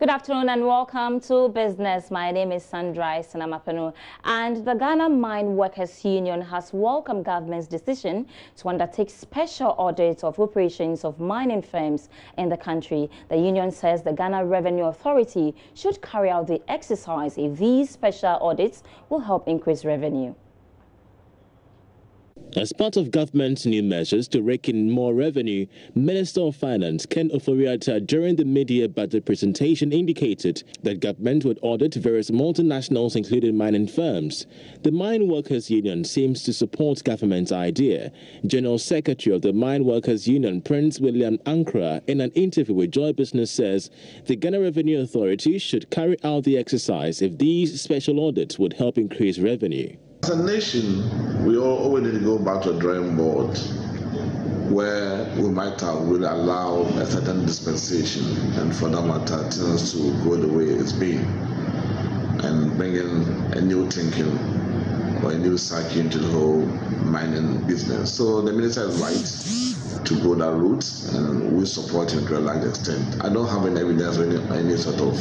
Good afternoon and welcome to Business. My name is Sandra Sinamapenu, and the Ghana Mine Workers Union has welcomed government's decision to undertake special audits of operations of mining firms in the country. The union says the Ghana Revenue Authority should carry out the exercise if these special audits will help increase revenue. As part of government's new measures to rake in more revenue, Minister of Finance Ken Ofori-Atta during the mid-year budget presentation indicated that government would audit various multinationals including mining firms. The Mine Workers Union seems to support government's idea. General Secretary of the Mine Workers Union, Prince William Ankra, in an interview with Joy Business says the Ghana Revenue Authority should carry out the exercise if these special audits would help increase revenue. As a nation, we always need to go back to a drawing board where we might have really allowed a certain dispensation and for that matter things to go the way it's been and bring in a new thinking or a new psyche into the whole mining business. So the minister is right to go that route and we support him to a large extent. I don't have any evidence or any sort of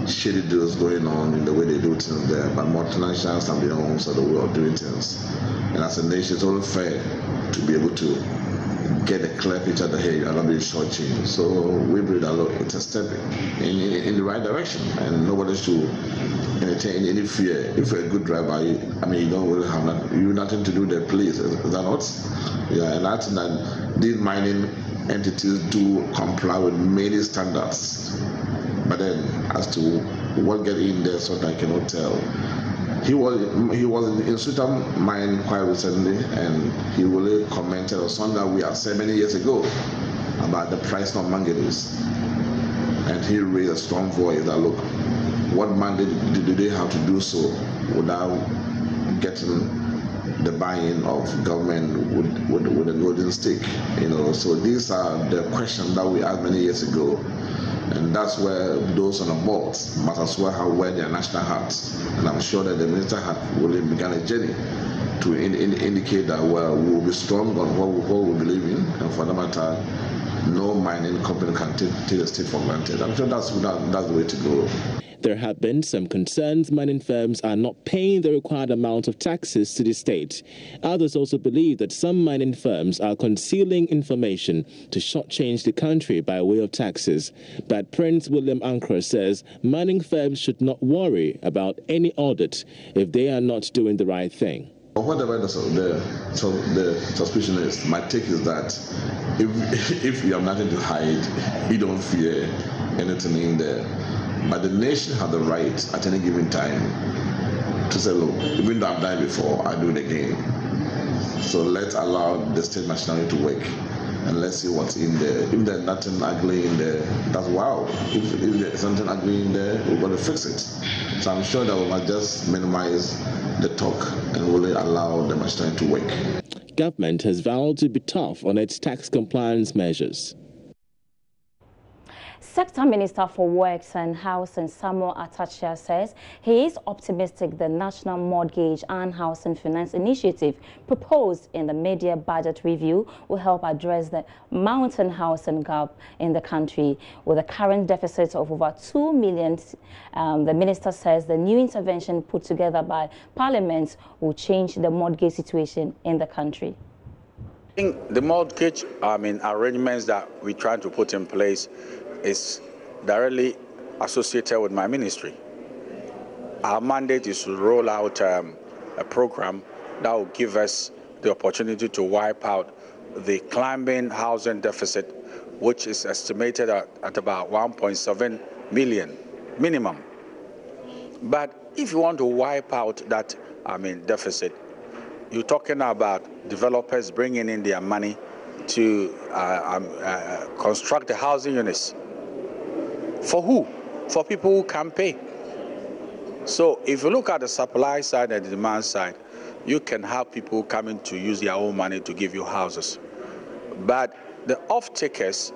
shady deals going on in the way they do things there, but multinationals have their own sort of way of doing things. And as a nation, it's only fair to be able to get a clear picture that, hey, you're not being shortchanged. So we believe that it's a step in the right direction, and nobody should entertain any fear. If you're a good driver, you don't really have nothing to do with the police, is that not? Yeah, and I think that these mining entities do comply with many standards. But then, as to what get in there, so that I cannot tell. He was in Sutam mine quite recently, and he really commented on something that we had said many years ago about the price of manganese. And he raised a strong voice that, look, what mandate do they have to do so without getting the buy-in of government with a golden stick? So these are the questions that we asked many years ago. And that's where those on the board must as well have wear their national hats. And I'm sure that the minister had really begun a journey to indicate that, well, we will be strong on what we believe in, and for that matter, no mining company can take the state for granted. I'm sure that's the way to go. There have been some concerns mining firms are not paying the required amount of taxes to the state. Others also believe that some mining firms are concealing information to shortchange the country by way of taxes. But Prince William Ankra says mining firms should not worry about any audit if they are not doing the right thing. Whatever the suspicion is, my take is that if you have nothing to hide, you don't fear anything in there. But the nation has the right at any given time to say, look, even though I've done it before, I do it again. So let's allow the state machinery to work and let's see what's in there. If there's nothing ugly in there, that's wow. If there's something ugly in there, we're going to fix it. So I'm sure that we might just minimize the talk and really allow the machinery to work. Government has vowed to be tough on its tax compliance measures. Sector Minister for Works and Housing Samuel Atachia says he is optimistic the National Mortgage and Housing Finance Initiative proposed in the mid-year budget review will help address the mounting housing gap in the country. With a current deficit of over 2 million, the minister says the new intervention put together by Parliament will change the mortgage situation in the country. I think the mortgage arrangements that we're trying to put in place is directly associated with my ministry. Our mandate is to roll out a program that will give us the opportunity to wipe out the climbing housing deficit, which is estimated at about 1.7 million minimum. But if you want to wipe out that deficit, you're talking about developers bringing in their money to construct the housing units. For who? For people who can pay. So if you look at the supply side and the demand side, you can have people coming to use their own money to give you houses. But the off-takers,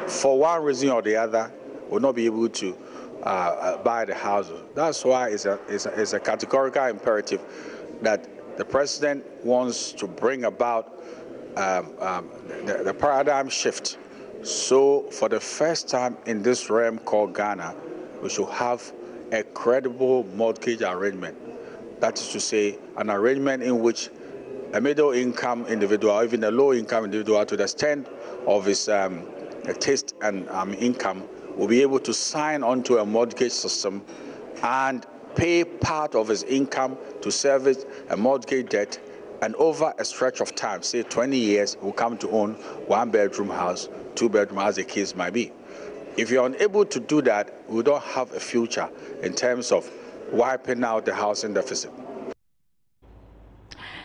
for one reason or the other, will not be able to buy the houses. That's why it's a categorical imperative that the president wants to bring about the paradigm shift So for the first time in this realm called Ghana, we should have a credible mortgage arrangement. That is to say, an arrangement in which a middle-income individual, or even a low-income individual, to the extent of his taste and income, will be able to sign onto a mortgage system and pay part of his income to service a mortgage debt, and over a stretch of time, say 20 years, will come to own one-bedroom house, two-bedroom, as the case might be. If you're unable to do that, we don't have a future in terms of wiping out the housing deficit.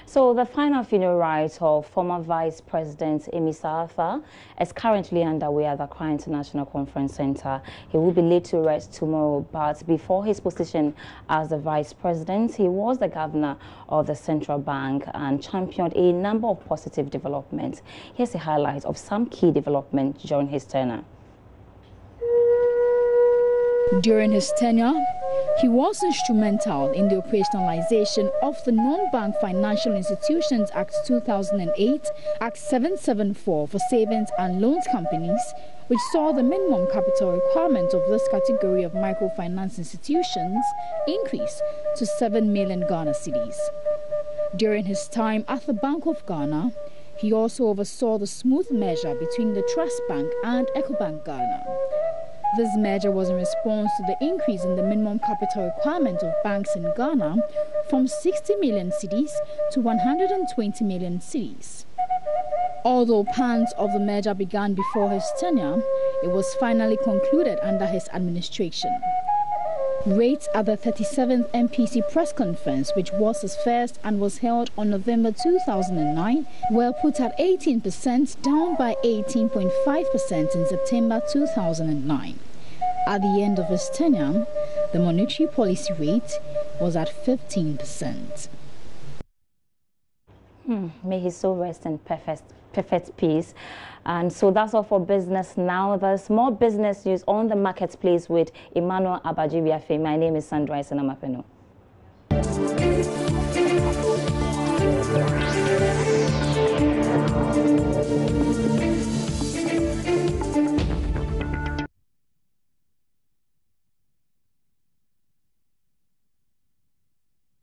So the final funeral rites of former Vice President Amy Arthur is currently underway at the Accra International Conference Center. He will be laid to rest tomorrow, but before his position as the Vice President, he was the Governor of the Central Bank and championed a number of positive developments. Here's a highlight of some key developments during his tenure. During his tenure, he was instrumental in the operationalization of the Non-Bank Financial Institutions Act 2008, Act 774 for savings and loans companies, which saw the minimum capital requirement of this category of microfinance institutions increase to 7 million Ghana cedis. During his time at the Bank of Ghana, he also oversaw the smooth merger between the Trust Bank and Ecobank Ghana. This merger was in response to the increase in the minimum capital requirement of banks in Ghana from 60 million cedis to 120 million cedis. Although plans of the merger began before his tenure, it was finally concluded under his administration. Rates at the 37th MPC press conference, which was his first and was held on November 2009, were put at 18%, down by 18.5% in September 2009. At the end of his tenure, the monetary policy rate was at 15%. May his soul rest in perfect peace. And so that's all for Business Now. There's more business news on the marketplace with Emmanuel Abajibiafe. My name is Sandra Isenamapeno.